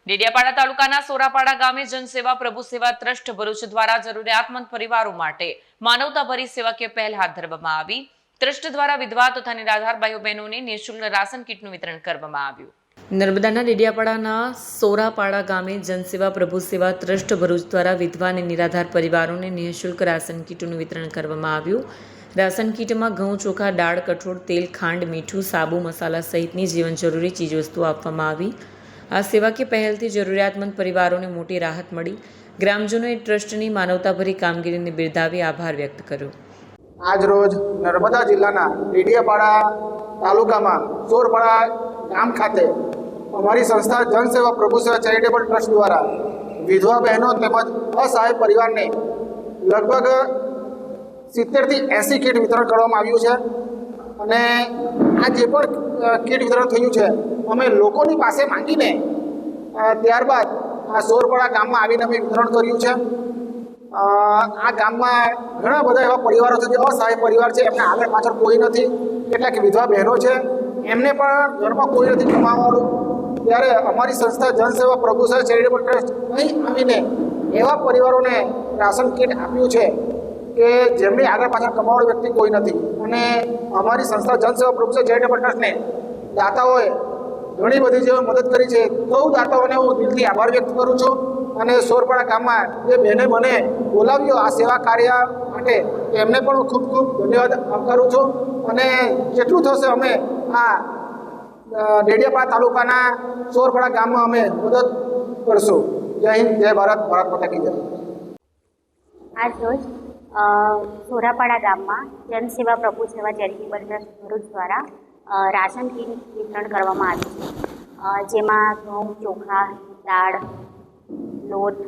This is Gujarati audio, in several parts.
ડેડિયાપાડા તાલુકાના સોરાપાડા ગામે જનસેવા પ્રભુ સેવા ટ્રસ્ટ ભરૂચ દ્વારા જરૂરિયાતમંદ પરિવારો માટે માનવતાભરી સેવાકીય પહેલ હાથ ધરવામાં આવી। ટ્રસ્ટ દ્વારા વિધવા તથા નિરાધાર ભાઈઓ બહેનોને નિઃશુલ્ક રાશન કીટનું વિતરણ કરવામાં આવ્યું। નર્મદાના ડેડિયાપાડાના સોરાપાડા ગામે જનસેવા પ્રભુ સેવા ટ્રસ્ટ ભરૂચ દ્વારા વિધવા અને નિરાધાર પરિવારોને નિઃશુલ્ક રાશન કીટનું વિતરણ કરવામાં આવ્યું। રાશન કીટમાં ઘઉં, ચોખા, દાળ, કઠોળ, તેલ, ખાંડ, મીઠું, સાબુ, મસાલા સહિતની જીવન જરૂરી ચીજવસ્તુઓ આપવામાં આવી। આ સેવાકીય પહેલથી જરૂરિયાતમંદ પરિવારોને મોટી રાહત મળી। ગ્રામજનોએ ટ્રસ્ટની માનવતાભરી કામગીરીને બિરદાવી આભાર વ્યક્ત કર્યો। આજ રોજ નર્મદા જિલ્લાના ડેડિયાપાડા તાલુકામાં સોરપાડા ગામ ખાતે અમારી સંસ્થા જનસેવા પ્રભુ સેવા ચેરિટેબલ ટ્રસ્ટ દ્વારા વિધવા બહેનો તેમજ અસહાય પરિવારને લગભગ 70 થી 80 કીટ વિતરણ કરવામાં આવ્યું છે। અને આ જે પણ કીટ વિતરણ થયું છે અમે લોકોની પાસે માંગીને ત્યારબાદ આ સોરપાડા ગામમાં આવીને અમે વિતરણ કર્યું છે। આ ગામમાં ઘણા બધા એવા પરિવારો છે જે અસહાય પરિવાર છે, એમને આગળ પાછળ કોઈ નથી, કેટલાક વિધવા બહેનો છે, એમને પણ ઘરમાં કોઈ નથી કમાવાનું। ત્યારે અમારી સંસ્થા જનસેવા પ્રભુ સેવા ચેરિટેબલ ટ્રસ્ટ અહીં આવીને એવા પરિવારોને રાશન કીટ આપ્યું છે કે જેમની આગળ પાછળ કમાવાળો વ્યક્તિ કોઈ નથી। અને અમારી સંસ્થા જનસેવા પ્રભુ સેવા ચેરિટેબલ ટ્રસ્ટને દાતાઓએ ઘણી બધી જે મદદ કરી છે, સૌ દાતાઓને હું દિલથી આભાર વ્યક્ત કરું છું। અને સોરપાડા ગામમાં જે બહેને મને બોલાવ્યો આ સેવા કાર્ય માટે એમને પણ ખૂબ ખૂબ ધન્યવાદ આપકારું છું। અને જેટલું થશે અમે આ ડેડિયાપાડા તાલુકાના સોરપાડા ગામમાં અમે મદદ કરશું। જય હિન્દ, જય ભારત, ભારત માતા કી જય। આજ રોજ સોરાપાડા ગામમાં જનસેવા પ્રભુ સેવા ચેરિટેબલ ટ્રસ્ટ ભરૂચ દ્વારા રાશન કીટ વિતરણ કરવામાં આવ્યું છે, જેમાં ઘઉં, ચોખા, દાળ, લોટ,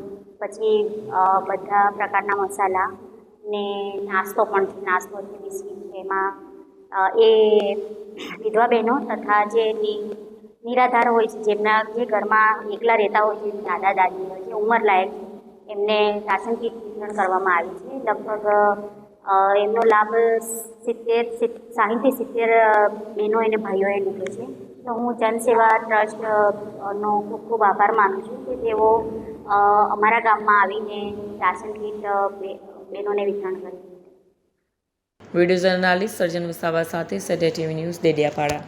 પછી બધા પ્રકારના મસાલા ને નાસ્તો પણ છે, નાસ્તો છે, બિસ્કીટ છે। એમાં એ વિધવા બહેનો તથા જે નિરાધાર હોય છે, જેમના જે ઘરમાં એકલા રહેતા હોય છે, દાદા દાદી હોય છે, ઉંમરલાયક છે, એમને રાશન કીટ વિતરણ કરવામાં આવી છે। લગભગ એમનો લાભ 60 થી 70 બહેનો અને ભાઈઓએ લીધો છે। તો હું જનસેવા ટ્રસ્ટનો ખૂબ ખૂબ આભાર માનું છું કે તેઓ અમારા ગામમાં આવીને રાશન કીટ બહેનોને વિતરણ કર્યું। વિડીયો જર્નાલિસ્ટ સર્જન વસાવા સાથે સત્ય ટીવી ન્યૂઝ ડેડિયાપાડા।